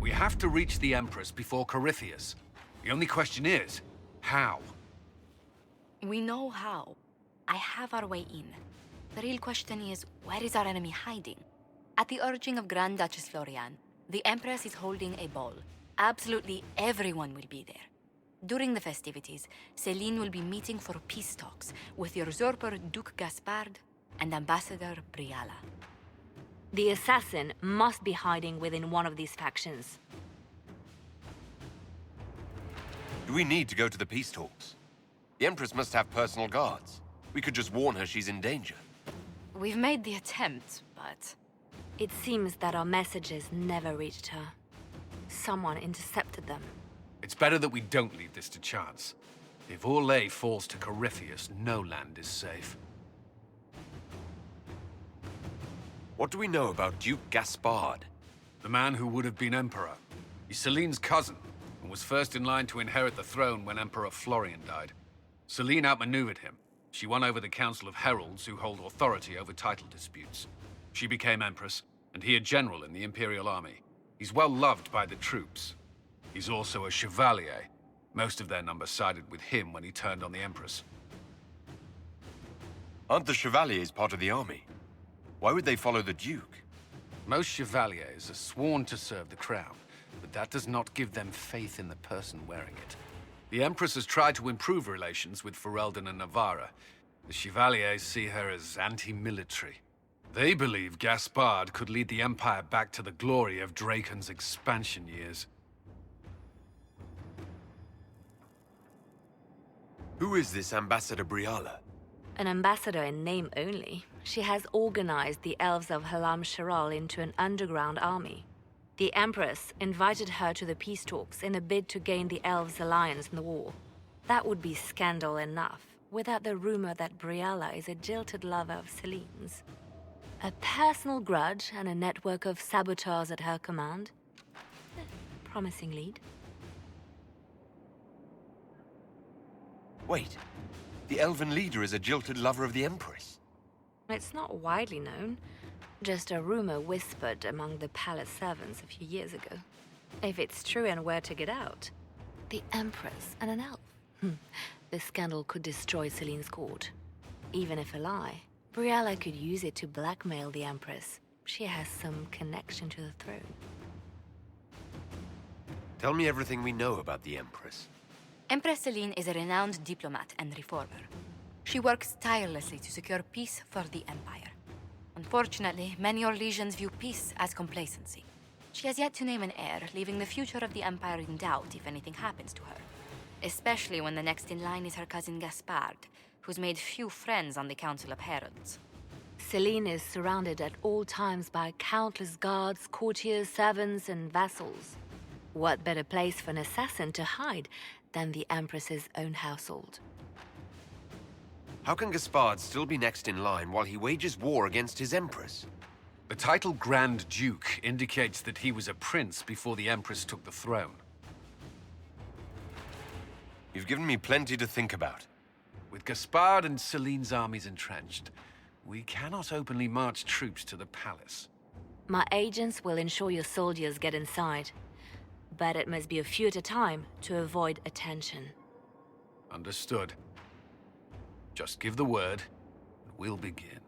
We have to reach the Empress before Corypheus. The only question is, how? We know how. I have our way in. The real question is, where is our enemy hiding? At the urging of Grand Duchess Florian, the Empress is holding a ball. Absolutely everyone will be there. During the festivities, Celine will be meeting for peace talks with the usurper Duke Gaspard and Ambassador Briala. The assassin must be hiding within one of these factions. Do we need to go to the peace talks? The Empress must have personal guards. We could just warn her she's in danger. We've made the attempt, but... It seems that our messages never reached her. Someone intercepted them. It's better that we don't leave this to chance. If Orlais falls to Corypheus, no land is safe. What do we know about Duke Gaspard? The man who would have been Emperor. He's Celine's cousin, and was first in line to inherit the throne when Emperor Florian died. Celine outmaneuvered him. She won over the Council of Heralds, who hold authority over title disputes. She became Empress, and he a general in the Imperial Army. He's well loved by the troops. He's also a Chevalier. Most of their number sided with him when he turned on the Empress. Aren't the Chevaliers part of the army? Why would they follow the Duke? Most Chevaliers are sworn to serve the crown, but that does not give them faith in the person wearing it. The Empress has tried to improve relations with Ferelden and Navarra. The Chevaliers see her as anti-military. They believe Gaspard could lead the Empire back to the glory of Draken's expansion years. Who is this Ambassador Briala? An ambassador in name only, she has organized the elves of Halamshiral into an underground army. The Empress invited her to the peace talks in a bid to gain the elves' alliance in the war. That would be scandal enough, without the rumor that Briala is a jilted lover of Celine's. A personal grudge and a network of saboteurs at her command. Promising lead. Wait, the elven leader is a jilted lover of the Empress. It's not widely known. Just a rumor whispered among the palace servants a few years ago. If it's true and were to get out, the Empress and an elf. The scandal could destroy Celine's court. Even if a lie, Briala could use it to blackmail the Empress. She has some connection to the throne. Tell me everything we know about the Empress. Empress Celine is a renowned diplomat and reformer. She works tirelessly to secure peace for the Empire. Unfortunately, many Orlesians view peace as complacency. She has yet to name an heir, leaving the future of the Empire in doubt if anything happens to her. Especially when the next in line is her cousin Gaspard, who's made few friends on the Council of Heralds. Celine is surrounded at all times by countless guards, courtiers, servants, and vassals. What better place for an assassin to hide than the Empress's own household? How can Gaspard still be next in line while he wages war against his Empress? The title Grand Duke indicates that he was a prince before the Empress took the throne. You've given me plenty to think about. With Gaspard and Celine's armies entrenched, we cannot openly march troops to the palace. My agents will ensure your soldiers get inside. But it must be a few at a time to avoid attention. Understood. Just give the word, and we'll begin.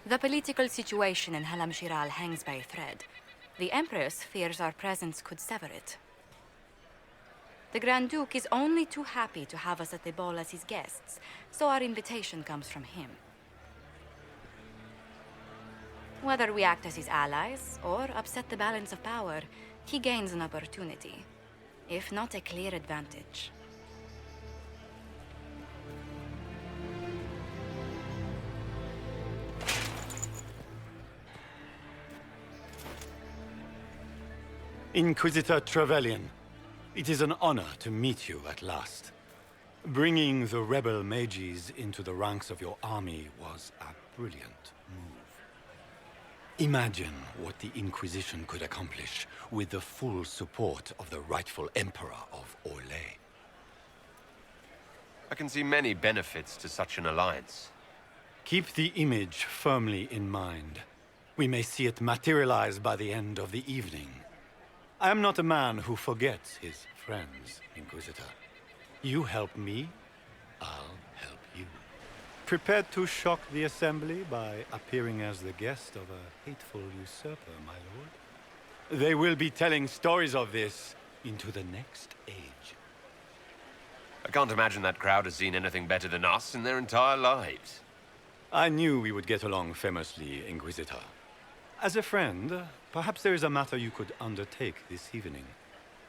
The political situation in Halamshiral hangs by a thread. The Empress fears our presence could sever it. The Grand Duke is only too happy to have us at the ball as his guests, so our invitation comes from him. Whether we act as his allies or upset the balance of power, he gains an opportunity, if not a clear advantage. Inquisitor Trevelyan, it is an honor to meet you at last. Bringing the rebel mages into the ranks of your army was a brilliant move. Imagine what the Inquisition could accomplish with the full support of the rightful Emperor of Orlais. I can see many benefits to such an alliance. Keep the image firmly in mind. We may see it materialize by the end of the evening. I am not a man who forgets his friends, Inquisitor. You help me, I'll help you. Prepared to shock the Assembly by appearing as the guest of a hateful usurper, my lord? They will be telling stories of this into the next age. I can't imagine that crowd has seen anything better than us in their entire lives. I knew we would get along famously, Inquisitor. As a friend, perhaps there is a matter you could undertake this evening.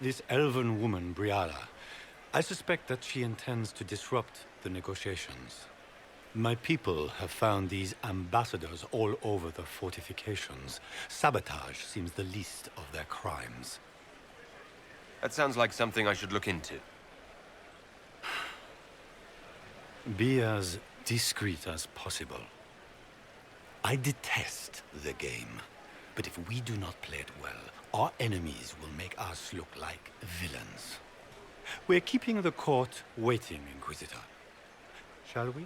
This elven woman, Briala, I suspect that she intends to disrupt the negotiations. My people have found these ambassadors all over the fortifications. Sabotage seems the least of their crimes. That sounds like something I should look into. Be as discreet as possible. I detest the game, but if we do not play it well, our enemies will make us look like villains. We're keeping the court waiting, Inquisitor. Shall we?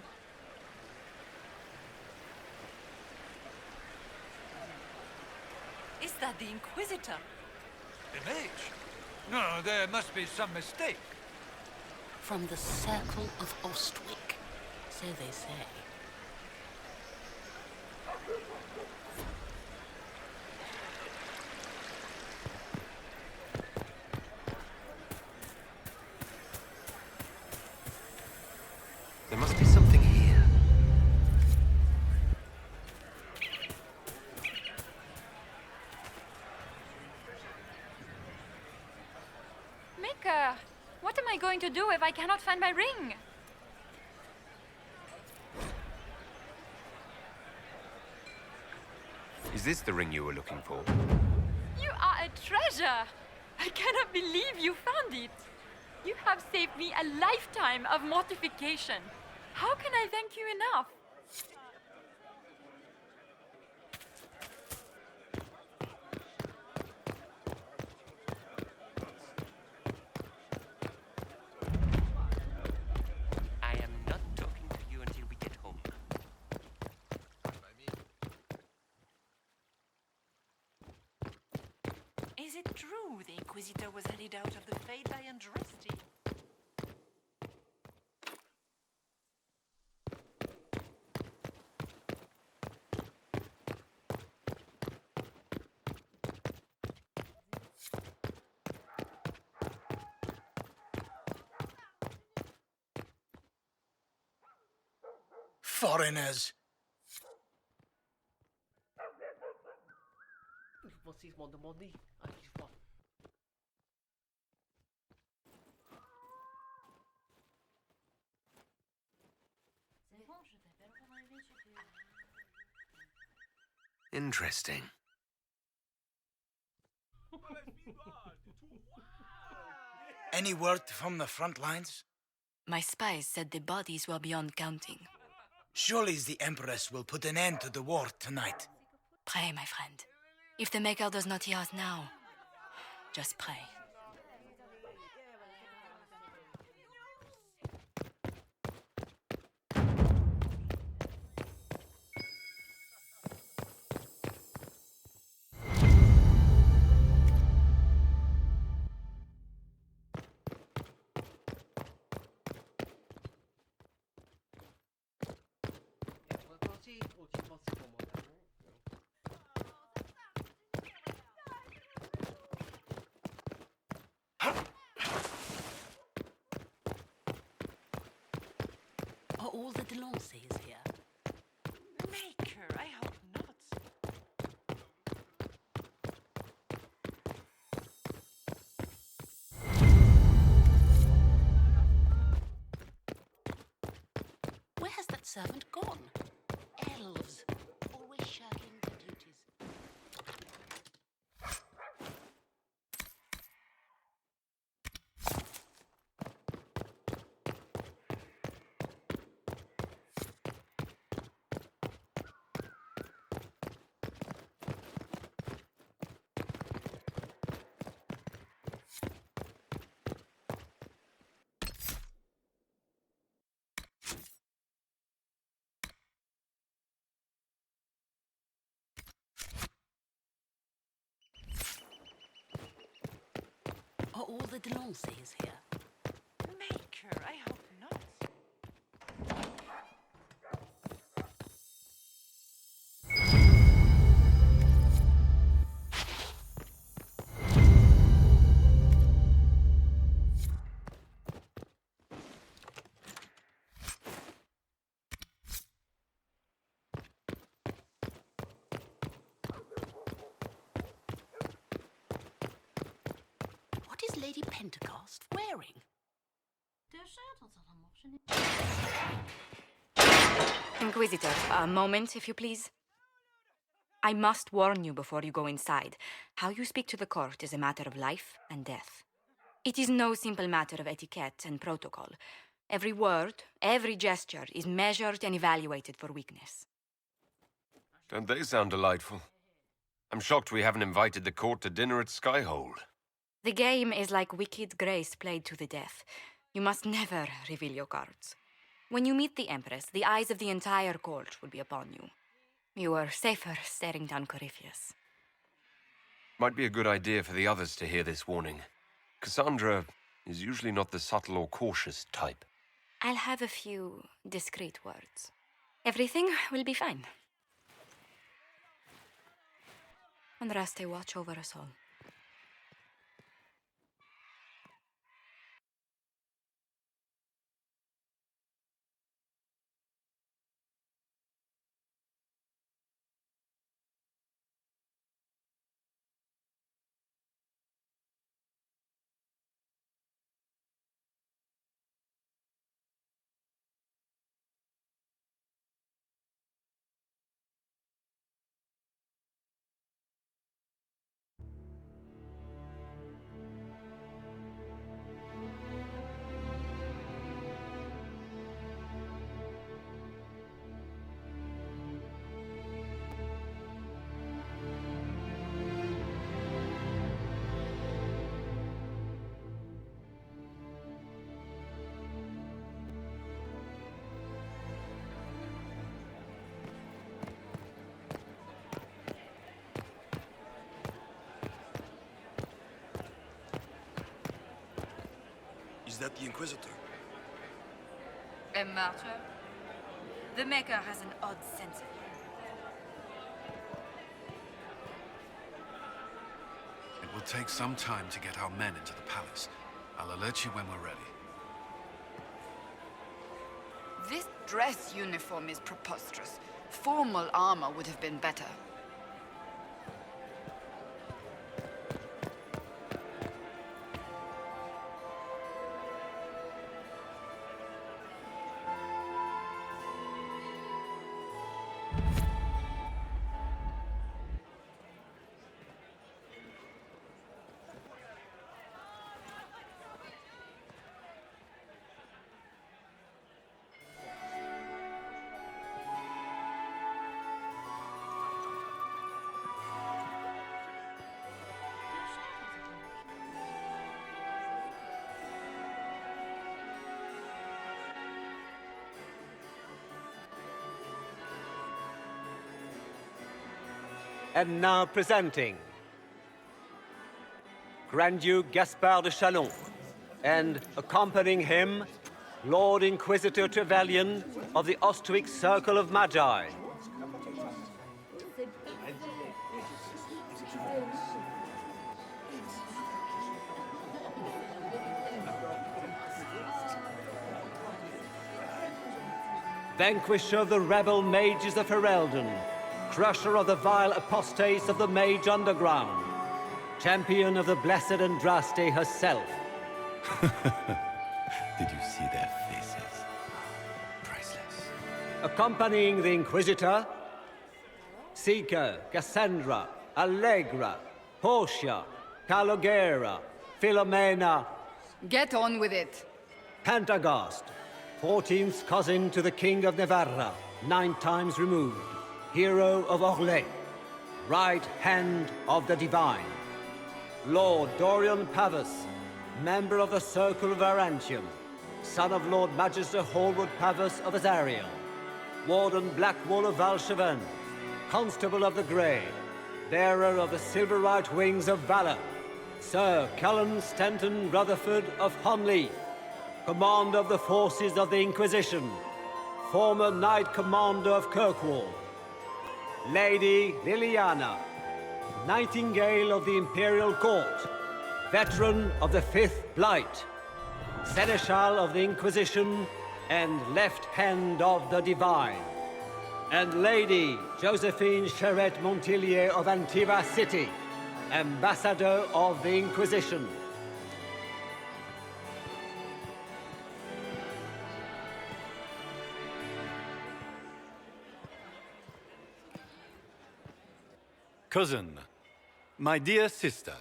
Is that the Inquisitor? The mage? No, there must be some mistake. From the Circle of Ostwick, so they say. There must be something here. Mika, what am I going to do if I cannot find my ring? Is this the ring you were looking for? You are a treasure! I cannot believe you found it! You have saved me a lifetime of mortification. How can I thank you enough? I am not talking to you until we get home. Is it true the Inquisitor was headed out of the Fade by Andraste? Foreigners! Vocês mandam money. Aqui fora. Interesting. Any word from the front lines? My spies said the bodies were beyond counting. Surely the Empress will put an end to the war tonight. Pray, my friend. If the Maker does not hear us now, just pray. Vocês, o que posso incomodar? all the Delancey's here? Maker, I hope not. Where has that servant gone? Elves, always shirking their duties. Are all the Delancey's here? Maker, I hope not. What is Lady Pentecost wearing? Inquisitor, a moment, if you please. I must warn you before you go inside. How you speak to the court is a matter of life and death. It is no simple matter of etiquette and protocol. Every word, every gesture is measured and evaluated for weakness. Don't they sound delightful? I'm shocked we haven't invited the court to dinner at Skyhold. The game is like Wicked Grace played to the death. You must never reveal your cards. When you meet the Empress, the eyes of the entire court will be upon you. You are safer staring down Corypheus. Might be a good idea for the others to hear this warning. Cassandra is usually not the subtle or cautious type. I'll have a few discreet words. Everything will be fine. Andraste, watch over us all. Is that the Inquisitor? A martyr? The Maker has an odd sense of humor. It will take some time to get our men into the palace. I'll alert you when we're ready. This dress uniform is preposterous. Formal armor would have been better. And now presenting Grand Duke Gaspard de Chalon, and accompanying him, Lord Inquisitor Trevelyan of the Ostwick Circle of Magi. vanquisher of the rebel mages of Ferelden, crusher of the vile apostates of the Mage Underground, champion of the blessed Andraste herself. Did you see their faces? Priceless. Accompanying the Inquisitor, Seeker, Cassandra, Allegra, Portia, Calogera, Philomena. Get on with it. Pantagast, 14th cousin to the King of Navarra, 9 times removed, hero of Orlais, right hand of the Divine. Lord Dorian Pavus, member of the Circle of Arantium, son of Lord Magister Hallward Pavus of Azariel, Warden Blackwall of Valchevan, Constable of the Grey, bearer of the Silverite Wings of Valor, Sir Cullen Stanton Rutherford of Honleith, commander of the forces of the Inquisition, former Knight Commander of Kirkwall, Lady Liliana, Nightingale of the Imperial Court, veteran of the Fifth Blight, Seneschal of the Inquisition, and left hand of the Divine, and Lady Josephine Charette Montillier of Antiva City, Ambassador of the Inquisition. Cousin, my dear sister.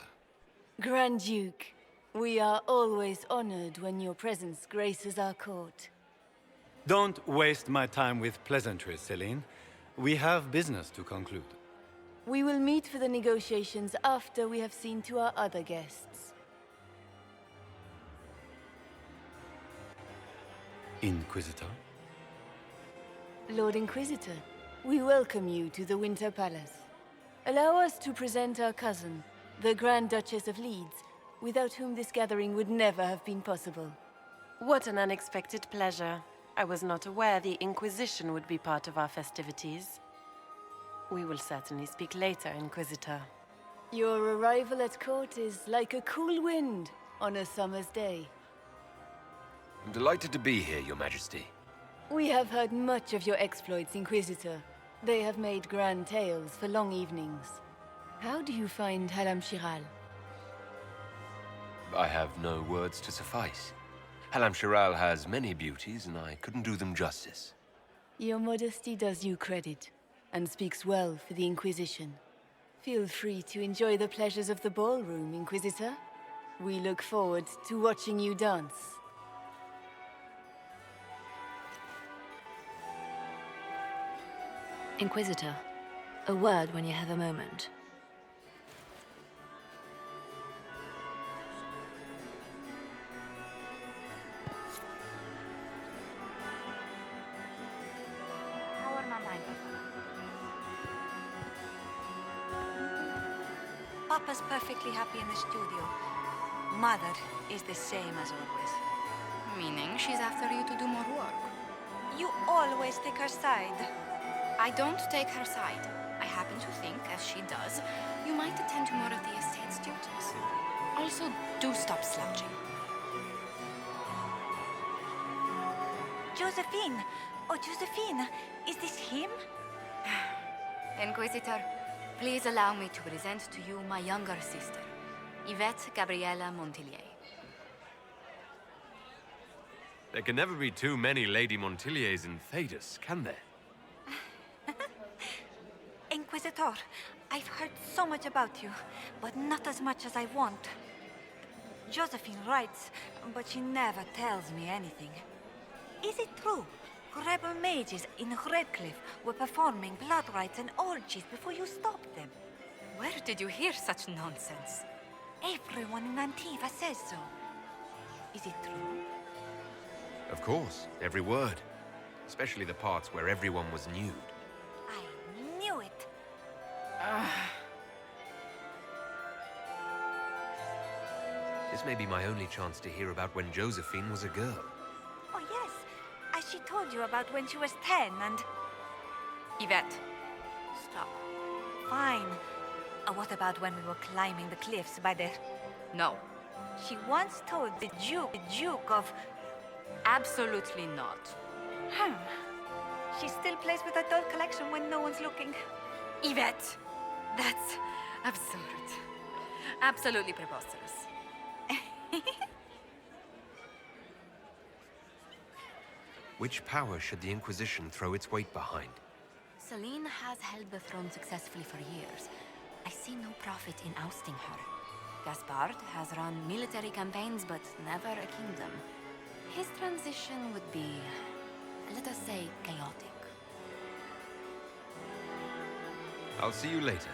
Grand Duke, we are always honored when your presence graces our court. Don't waste my time with pleasantries, Celine. We have business to conclude. We will meet for the negotiations after we have seen to our other guests. Inquisitor? Lord Inquisitor, we welcome you to the Winter Palace. Allow us to present our cousin, the Grand Duchess of Leeds, without whom this gathering would never have been possible. What an unexpected pleasure. I was not aware the Inquisition would be part of our festivities. We will certainly speak later, Inquisitor. Your arrival at court is like a cool wind on a summer's day. I'm delighted to be here, Your Majesty. We have heard much of your exploits, Inquisitor. They have made grand tales for long evenings. How do you find Halamshiral? I have no words to suffice. Halamshiral has many beauties, and I couldn't do them justice. Your modesty does you credit, and speaks well for the Inquisition. Feel free to enjoy the pleasures of the ballroom, Inquisitor. We look forward to watching you dance. Inquisitor, a word when you have a moment. Papa's perfectly happy in the studio. Mother is the same as always. Meaning she's after you to do more work. You always take her side. I don't take her side. I happen to think, as she does, you might attend to more of the estate's duties. Also, do stop slouching. Josephine! Oh, Josephine! Is this him? Inquisitor, please allow me to present to you my younger sister, Yvette Gabriella Montillier. There can never be too many Lady Montilliers in Thedas, can there? Inquisitor, I've heard so much about you, but not as much as I want. Josephine writes, but she never tells me anything. Is it true? Rebel mages in Redcliffe were performing blood rites and orgies before you stopped them. Where did you hear such nonsense? Everyone in Antiva says so. Is it true? Of course, every word. Especially the parts where everyone was nude. I knew it. This may be my only chance to hear about when Josephine was a girl. Oh, yes. As she told you about when she was 10 and... Yvette, stop. Fine. What about when we were climbing the cliffs by the... No. She once told the Duke of... Absolutely not. She still plays with her doll collection when no one's looking. Yvette, that's absurd. Absolutely preposterous. Which power should the Inquisition throw its weight behind? Celine has held the throne successfully for years. I see no profit in ousting her. Gaspard has run military campaigns, but never a kingdom. His transition would be, let us say, chaotic. I'll see you later.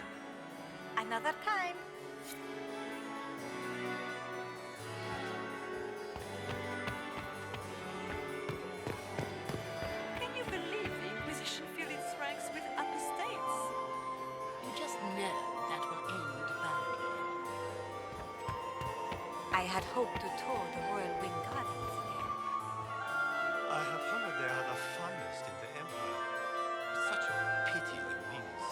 Another time. Can you believe the Inquisition filled its ranks with apostates? You just know that will end badly. I had hoped to tour the Royal Wing Gardens there. I have heard they are the finest in the Empire. Such a pity the wings.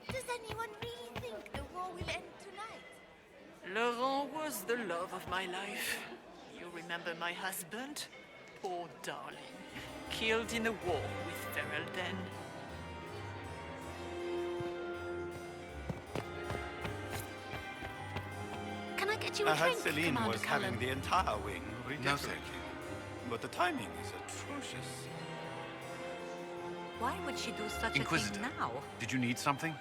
Does anyone really think the war will end tonight? Laurent was the love of my life. You remember my husband? Poor darling. Killed in a war with Ferelden. Can I get you a I heard drink, Celine Commander was Cullen? having the entire wing redecorated. thank you. But the timing is atrocious. Why would she do such Inquisitor, a thing now? did you need something?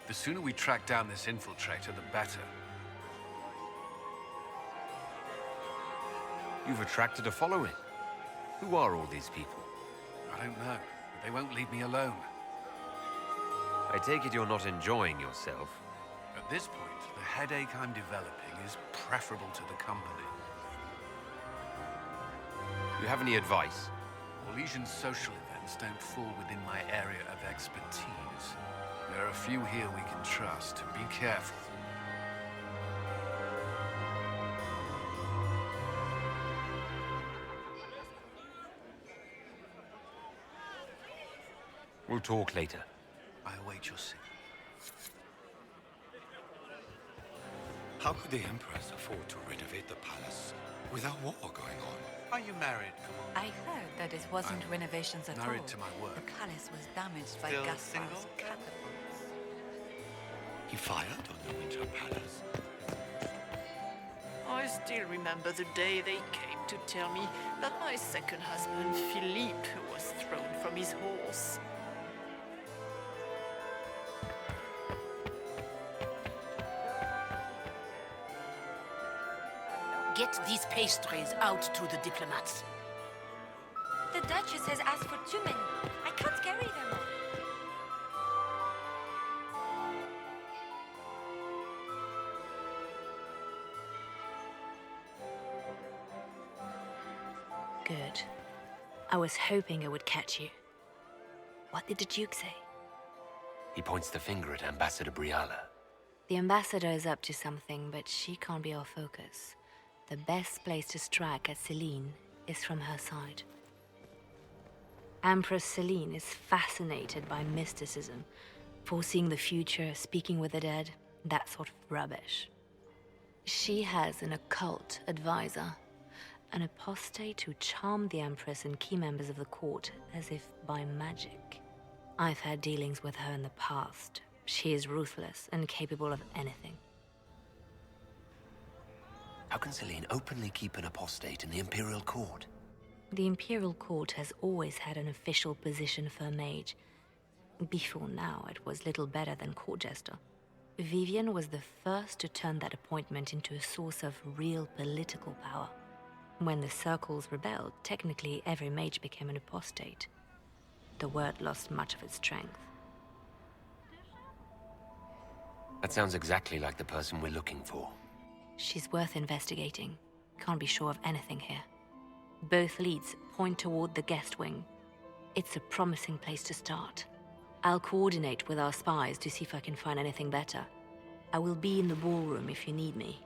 The sooner we track down this infiltrator, the better. You've attracted a following. Who are all these people? I don't know, but they won't leave me alone. I take it you're not enjoying yourself. At this point, the headache I'm developing is preferable to the company. You have any advice? Orlesian's social events don't fall within my area of expertise. There are a few here we can trust. Be careful. We'll talk later. I await your signal. How could the Empress afford to renovate the palace without war going on? Are you married, I heard that it wasn't renovations at all. married to my work. The palace was damaged by Still Gaspard's single? catapults. He fired on the Winter Palace. I still remember the day they came to tell me that my second husband, Philippe, was thrown from his horse. Get these pastries out to the diplomats. The Duchess has asked for too many. I can't carry them all. Good. I was hoping I would catch you. What did the Duke say? He points the finger at Ambassador Briala. The ambassador is up to something, but she can't be our focus. The best place to strike at Celine is from her side. Empress Celine is fascinated by mysticism, foreseeing the future, speaking with the dead, that sort of rubbish. She has an occult advisor, an apostate who charmed the Empress and key members of the court as if by magic. I've had dealings with her in the past. She is ruthless and capable of anything. How can Celine openly keep an apostate in the Imperial Court? The Imperial Court has always had an official position for a mage. Before now, it was little better than court jester. Vivian was the first to turn that appointment into a source of real political power. When the circles rebelled, technically every mage became an apostate. The word lost much of its strength. That sounds exactly like the person we're looking for. She's worth investigating. Can't be sure of anything here. Both leads point toward the guest wing. It's a promising place to start. I'll coordinate with our spies to see if I can find anything better. I will be in the ballroom if you need me.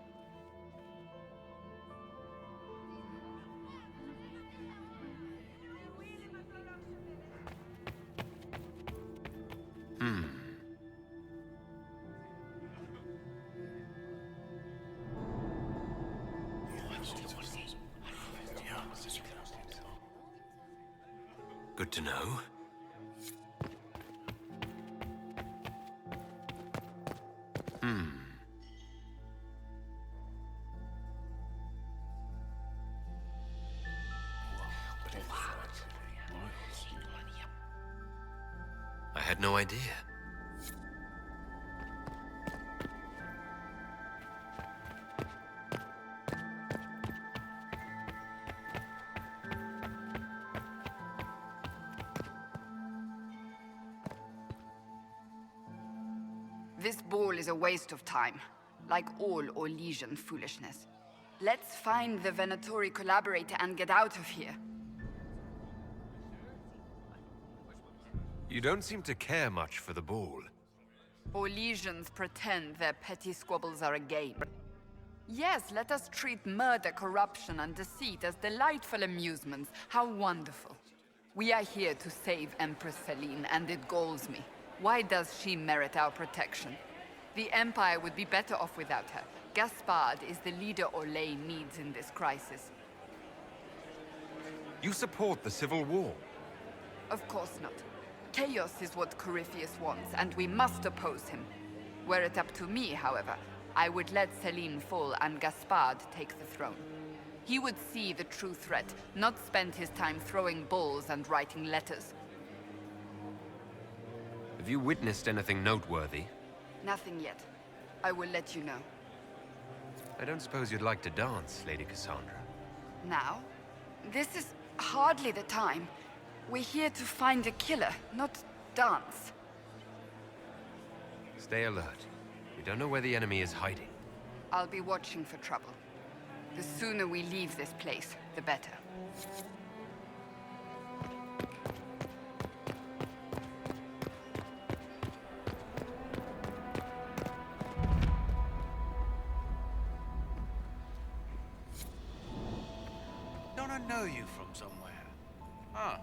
Good to know. I had no idea. This ball is a waste of time, like all Orlesian foolishness. Let's find the Venatori collaborator and get out of here. You don't seem to care much for the ball. Orlesians pretend their petty squabbles are a game. Yes, let us treat murder, corruption, and deceit as delightful amusements. How wonderful. We are here to save Empress Celine, and it galls me. Why does she merit our protection? The Empire would be better off without her. Gaspard is the leader Orlais needs in this crisis. You support the civil war? Of course not. Chaos is what Corypheus wants, and we must oppose him. Were it up to me, however, I would let Celine fall and Gaspard take the throne. He would see the true threat, not spend his time throwing balls and writing letters. Have you witnessed anything noteworthy? Nothing yet. I will let you know. I don't suppose you'd like to dance, Lady Cassandra. Now? This is hardly the time. We're here to find a killer, not dance. Stay alert. We don't know where the enemy is hiding. I'll be watching for trouble. The sooner we leave this place, the better. Don't I know you from somewhere? Ah.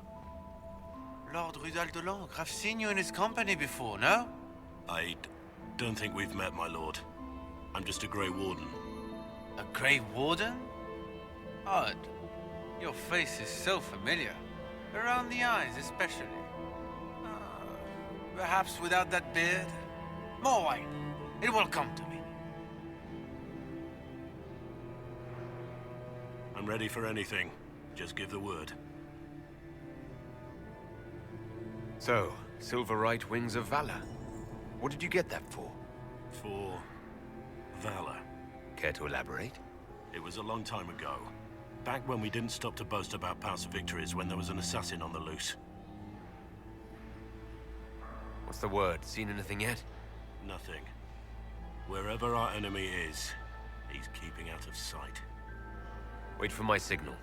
Lord Rudal de Langres. I've seen you in his company before, no? I don't think we've met, my lord. I'm just a Grey Warden. A Grey Warden? Odd. Your face is so familiar. Around the eyes, especially. Perhaps without that beard? More wine. It will come to me. I'm ready for anything. Just give the word. So, Silverite Wings of Valor. What did you get that for? For valor. Care to elaborate? It was a long time ago. Back when we didn't stop to boast about past victories when there was an assassin on the loose. What's the word? Seen anything yet? Nothing. Wherever our enemy is, he's keeping out of sight. Wait for my signal.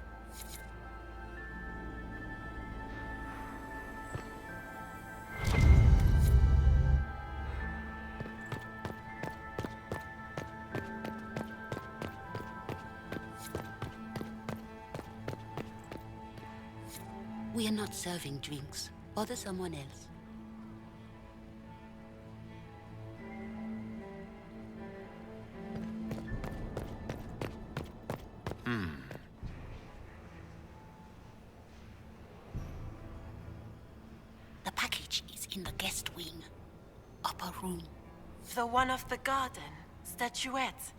We are not serving drinks. Bother someone else. The package is in the guest wing. Upper room. The one of the garden. Statuette.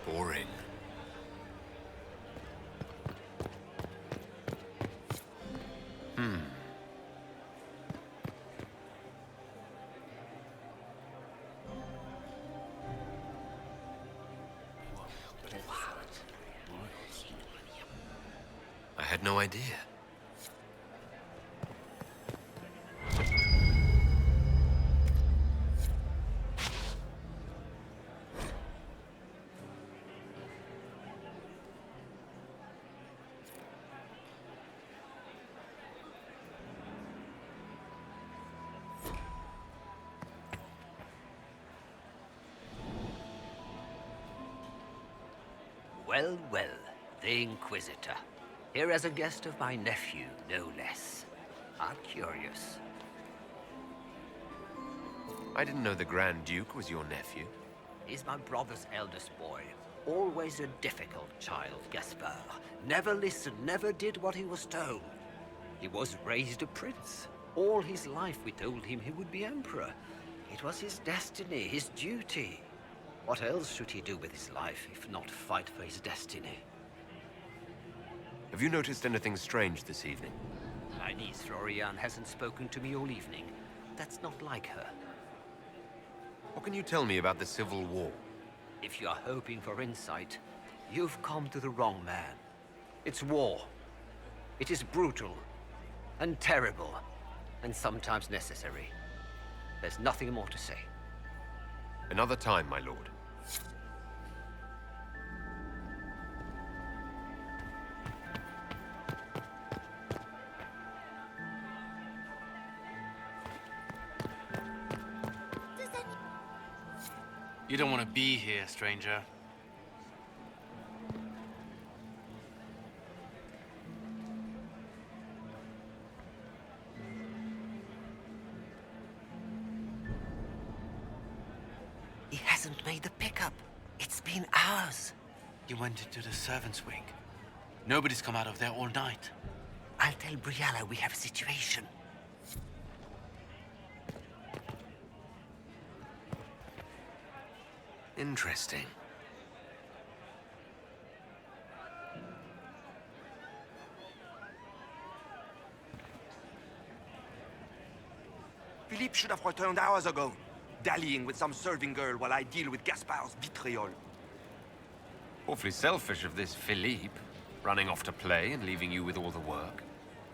Boring. I had no idea. Well, well, the Inquisitor. Here as a guest of my nephew, no less. How curious. I didn't know the Grand Duke was your nephew. He's my brother's eldest boy. Always a difficult child, Gaspard. Never listened, never did what he was told. He was raised a prince. All his life we told him he would be emperor. It was his destiny, his duty. What else should he do with his life if not fight for his destiny? Have you noticed anything strange this evening? My niece Florian hasn't spoken to me all evening. That's not like her. What can you tell me about the Civil War? If you are hoping for insight, you've come to the wrong man. It's war. It is brutal, and terrible, and sometimes necessary. There's nothing more to say. Another time, my lord. You don't want to be here, stranger. He hasn't made the pickup. It's been hours. You went into the servants' wing. Nobody's come out of there all night. I'll tell Brianna we have a situation. Interesting. Philippe should have returned hours ago, dallying with some serving girl while I deal with Gaspard's vitriol. Awfully selfish of this Philippe, running off to play and leaving you with all the work.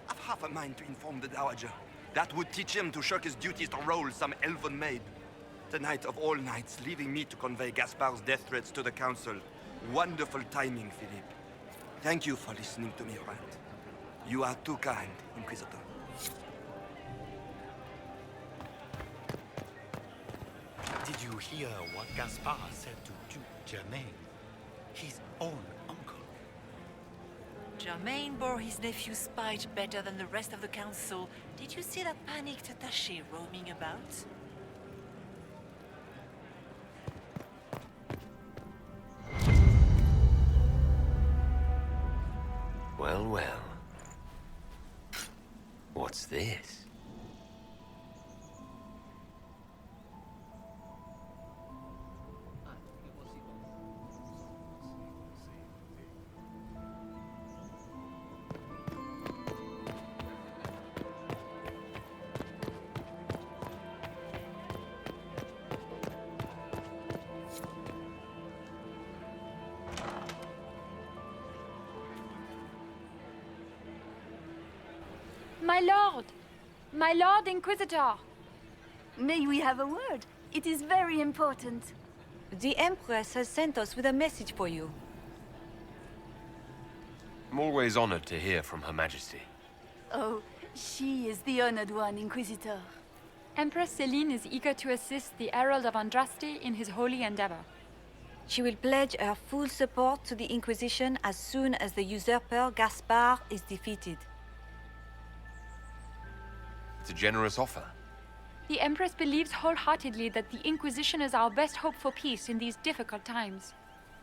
I've half a mind to inform the Dowager. That would teach him to shirk his duties to roll some elven maid. Tonight of all nights, leaving me to convey Gaspard's death threats to the Council. Wonderful timing, Philippe. Thank you for listening to me rant. You are too kind, Inquisitor. Did you hear what Gaspard said to Duke Germain? His own uncle. Germain bore his nephew's spite better than the rest of the council. Did you see that panicked attaché roaming about? Well, well. What's this? My Lord Inquisitor! May we have a word? It is very important. The Empress has sent us with a message for you. I'm always honored to hear from Her Majesty. Oh, she is the honored one, Inquisitor. Empress Celine is eager to assist the Herald of Andraste in his holy endeavor. She will pledge her full support to the Inquisition as soon as the usurper Gaspard is defeated. It's a generous offer. The Empress believes wholeheartedly that the Inquisition is our best hope for peace in these difficult times.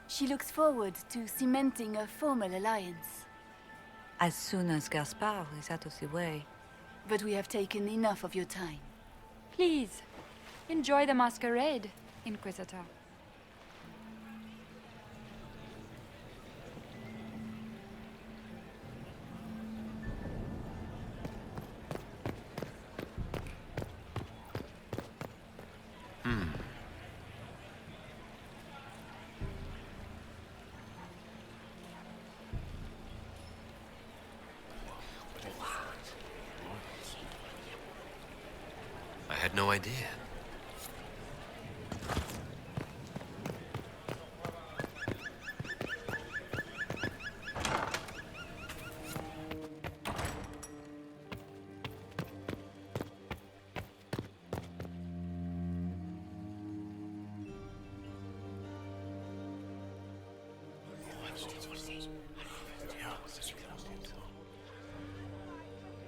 She looks forward to cementing a formal alliance. As soon as Gaspard is out of the way. But we have taken enough of your time. Please, enjoy the masquerade, Inquisitor. I had no idea.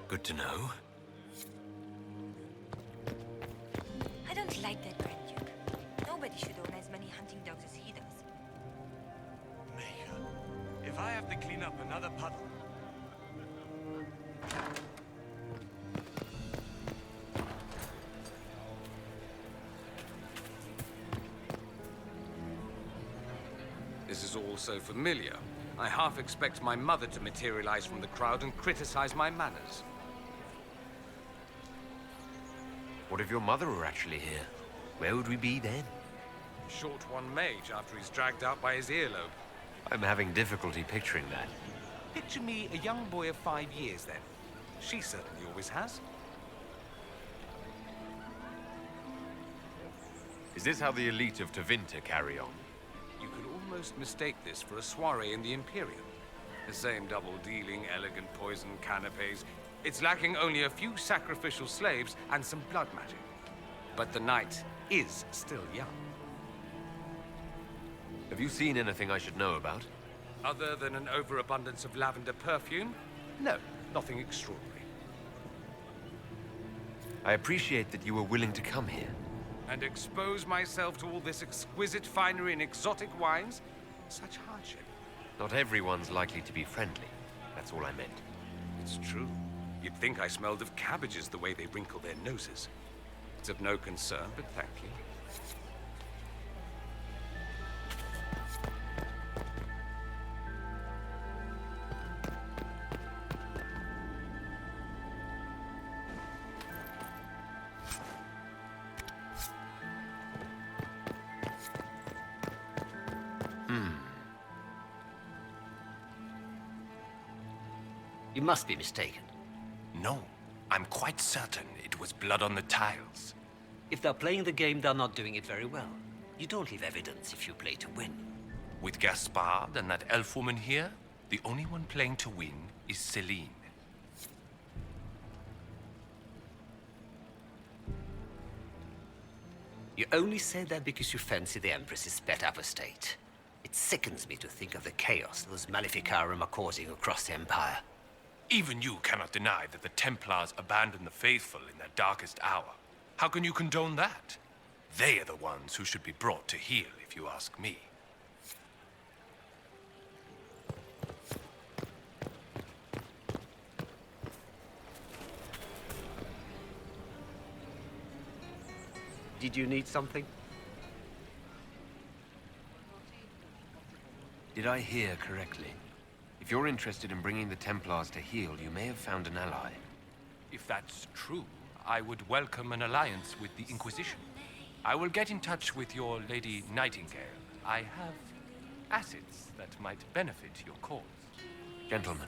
Good to know. I don't like that Grand Duke. Nobody should own as many hunting dogs as he does. If I have to clean up another puddle... This is all so familiar. I half expect my mother to materialize from the crowd and criticize my manners. What if your mother were actually here? Where would we be then? Short one mage after he's dragged out by his earlobe. I'm having difficulty picturing that. Picture me a young boy of 5 years, then. She certainly always has. Is this how the elite of Tevinter carry on? You could almost mistake this for a soiree in the Imperium. The same double-dealing, elegant poison canapes. It's lacking only a few sacrificial slaves and some blood magic. But the night is still young. Have you seen anything I should know about? Other than an overabundance of lavender perfume? No, nothing extraordinary. I appreciate that you were willing to come here. And expose myself to all this exquisite finery and exotic wines? Such hardship. Not everyone's likely to be friendly. That's all I meant. It's true. You'd think I smelled of cabbages the way they wrinkle their noses. It's of no concern, but thank you. You must be mistaken. No, I'm quite certain it was blood on the tiles. If they're playing the game, they're not doing it very well. You don't leave evidence if you play to win. With Gaspard and that elf woman here, the only one playing to win is Celine. You only say that because you fancy the Empress's pet apostate. It sickens me to think of the chaos those Maleficarum are causing across the Empire. Even you cannot deny that the Templars abandoned the faithful in their darkest hour. How can you condone that? They are the ones who should be brought to heel, if you ask me. Did you need something? Did I hear correctly? If you're interested in bringing the Templars to heel, you may have found an ally. If that's true, I would welcome an alliance with the Inquisition. I will get in touch with your Lady Nightingale. I have assets that might benefit your cause. Gentlemen.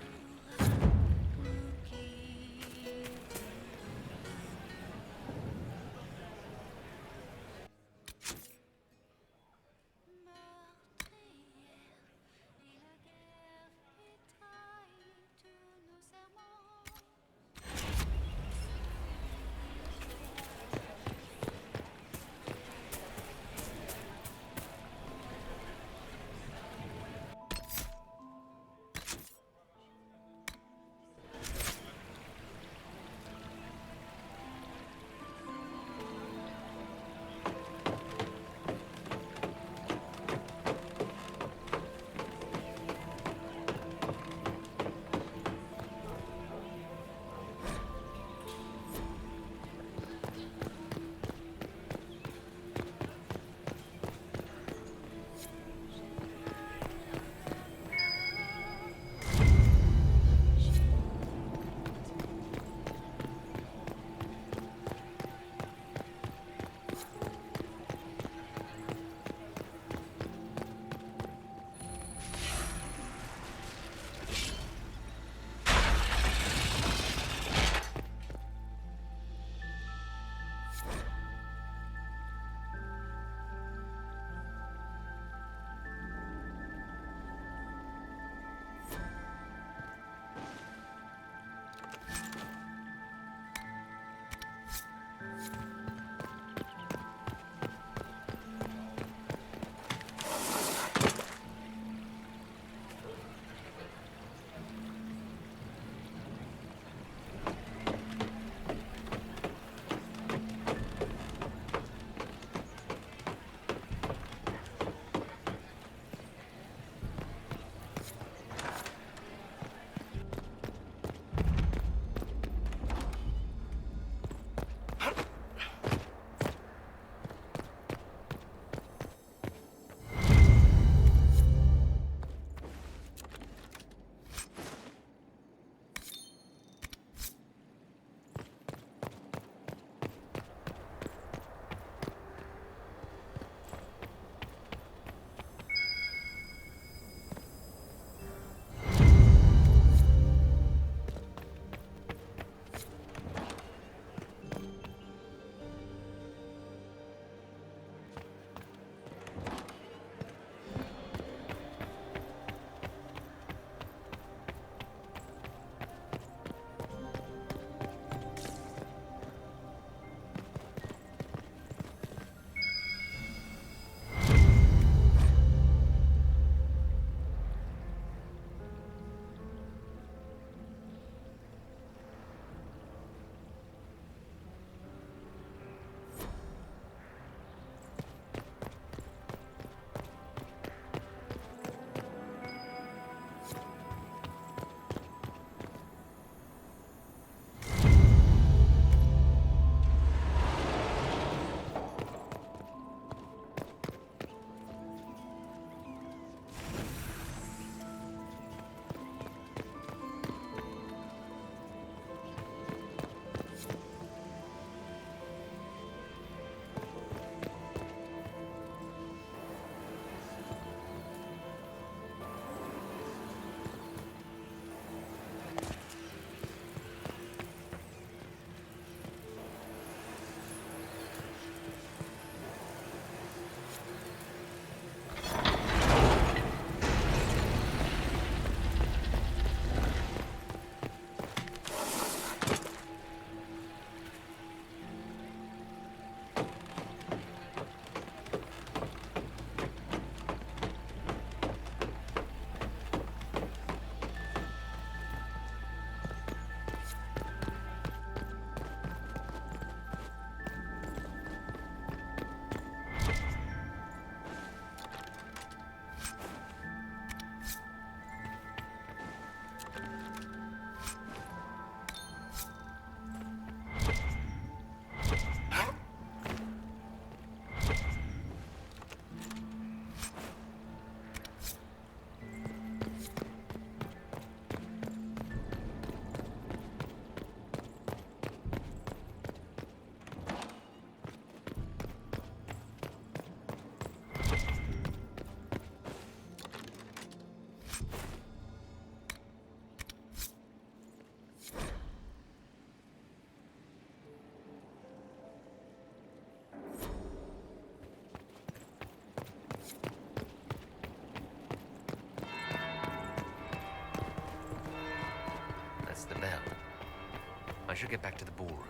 I should get back to the ballroom.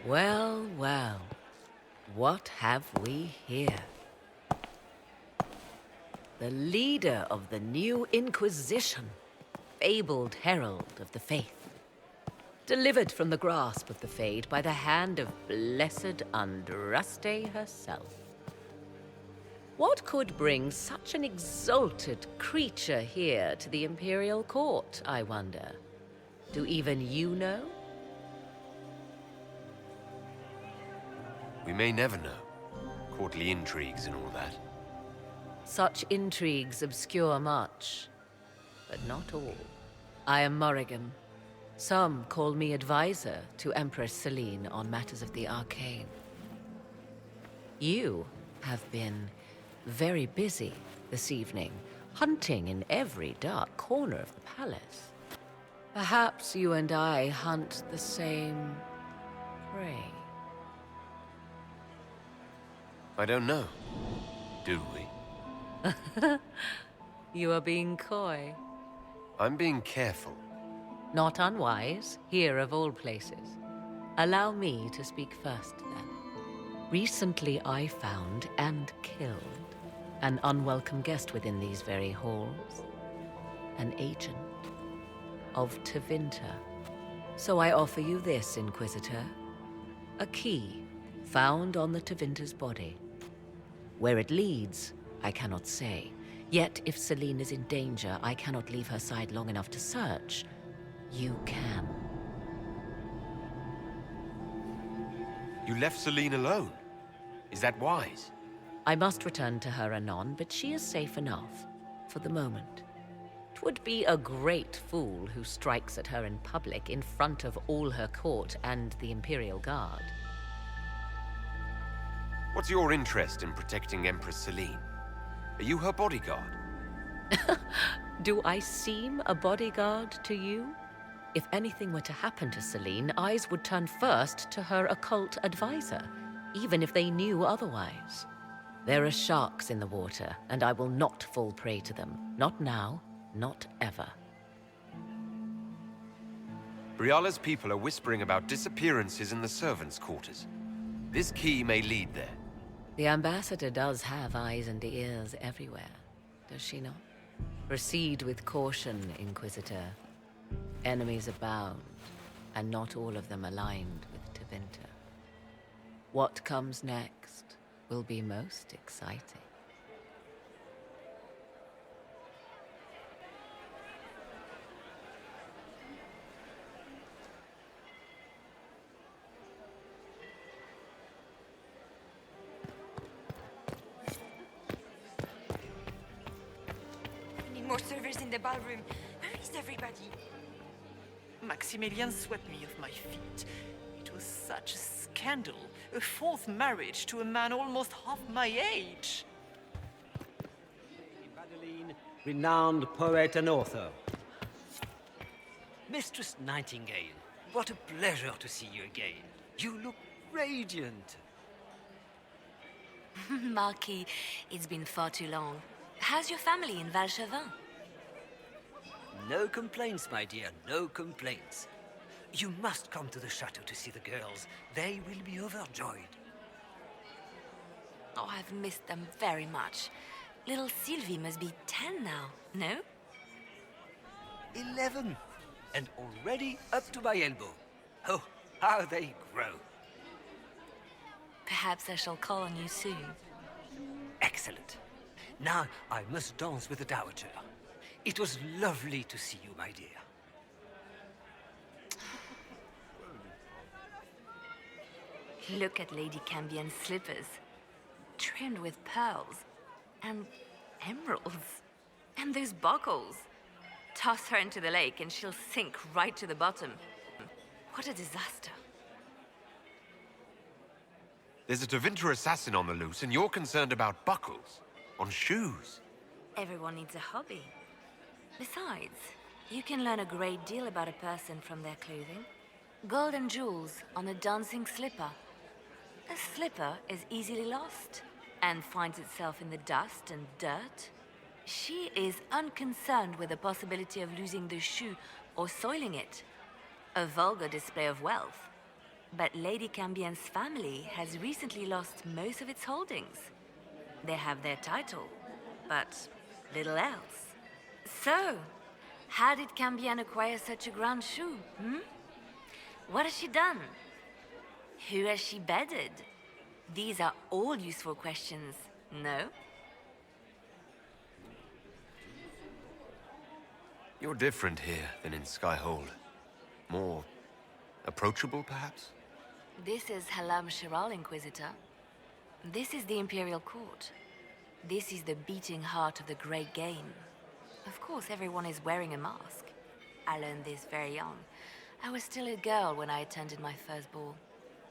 Well, well. What have we here? The leader of the new Inquisition, fabled herald of the faith. Delivered from the grasp of the Fade by the hand of blessed Andraste herself. What could bring such an exalted creature here to the Imperial Court, I wonder? Do even you know? We may never know. Courtly intrigues and all that. Such intrigues obscure much, but not all. I am Morrigan. Some call me advisor to Empress Celine on matters of the arcane. You have been very busy this evening, hunting in every dark corner of the palace. Perhaps you and I hunt the same prey. I don't know. Do we? You are being coy. I'm being careful. Not unwise, here of all places. Allow me to speak first, then. Recently I found and killed an unwelcome guest within these very halls. An agent of Tevinter. So I offer you this, Inquisitor. A key found on the Tevinter's body. Where it leads, I cannot say. Yet, if Celine is in danger, I cannot leave her side long enough to search. You can. You left Celine alone. Is that wise? I must return to her anon, but she is safe enough, for the moment. 'Twould be a great fool who strikes at her in public in front of all her court and the Imperial Guard. What's your interest in protecting Empress Celine? Are you her bodyguard? Do I seem a bodyguard to you? If anything were to happen to Celine, eyes would turn first to her occult advisor, even if they knew otherwise. There are sharks in the water, and I will not fall prey to them. Not now, not ever. Briala's people are whispering about disappearances in the servants' quarters. This key may lead there. The ambassador does have eyes and ears everywhere, does she not? Proceed with caution, Inquisitor. Enemies abound, and not all of them aligned with Tevinter. What comes next will be most exciting. More servers in the ballroom. Where is everybody? Maximilian swept me off my feet. It was such a scandal. A fourth marriage to a man almost half my age. Madeline, renowned poet and author. Mistress Nightingale, what a pleasure to see you again. You look radiant. Marquis, it's been far too long. How's your family in Valchevin? No complaints, my dear, no complaints. You must come to the chateau to see the girls. They will be overjoyed. Oh, I've missed them very much. Little Sylvie must be 10 now, no? 11, and already up to my elbow. Oh, how they grow. Perhaps I shall call on you soon. Excellent. Now I must dance with the Dowager. It was lovely to see you, my dear. Look at Lady Cambion's slippers. Trimmed with pearls. And emeralds. And those buckles. Toss her into the lake and she'll sink right to the bottom. What a disaster. There's a Tevinter assassin on the loose, and you're concerned about buckles on shoes. Everyone needs a hobby. Besides, you can learn a great deal about a person from their clothing. Gold and jewels on a dancing slipper. A slipper is easily lost and finds itself in the dust and dirt. She is unconcerned with the possibility of losing the shoe or soiling it. A vulgar display of wealth. But Lady Cambien's family has recently lost most of its holdings. They have their title, but little else. So, how did Cambien acquire such a grand shoe, What has she done? Who has she bedded? These are all useful questions, no? You're different here than in Skyhold. More approachable, perhaps? This is Halamshiral, Inquisitor. This is the Imperial Court. This is the beating heart of the Great Game. Of course, everyone is wearing a mask. I learned this very young. I was still a girl when I attended my first ball.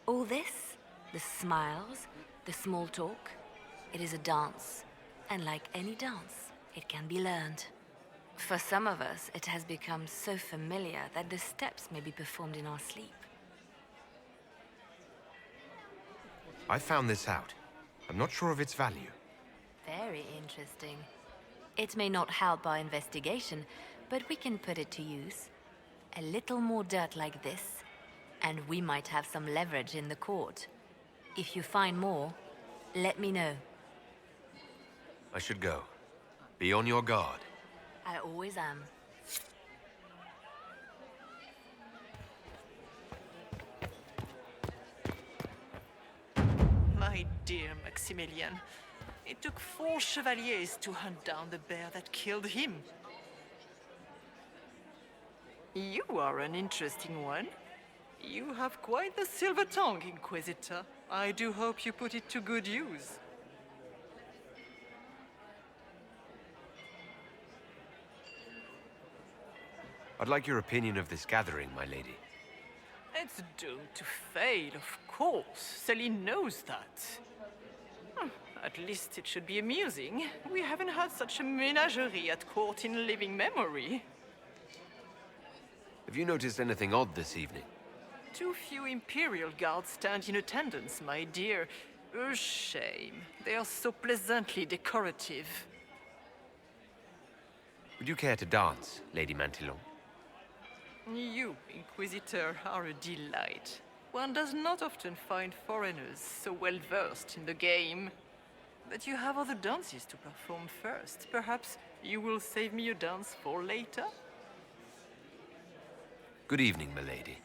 All this, the smiles, the small talk, it is a dance. And like any dance, it can be learned. For some of us, it has become so familiar that the steps may be performed in our sleep. I found this out. I'm not sure of its value. Very interesting. It may not help our investigation, but we can put it to use. A little more dirt like this, and we might have some leverage in the court. If you find more, let me know. I should go. Be on your guard. I always am. My dear Maximilian, it took 4 chevaliers to hunt down the bear that killed him. You are an interesting one. You have quite the silver tongue, Inquisitor. I do hope you put it to good use. I'd like your opinion of this gathering, my lady. It's doomed to fail, of course. Celine knows that. At least it should be amusing. We haven't had such a menagerie at court in living memory. Have you noticed anything odd this evening? Too few Imperial guards stand in attendance, my dear. A shame. They are so pleasantly decorative. Would you care to dance, Lady Mantillon? You, Inquisitor, are a delight. One does not often find foreigners so well versed in the game. But you have other dances to perform first. Perhaps you will save me a dance for later? Good evening, my lady.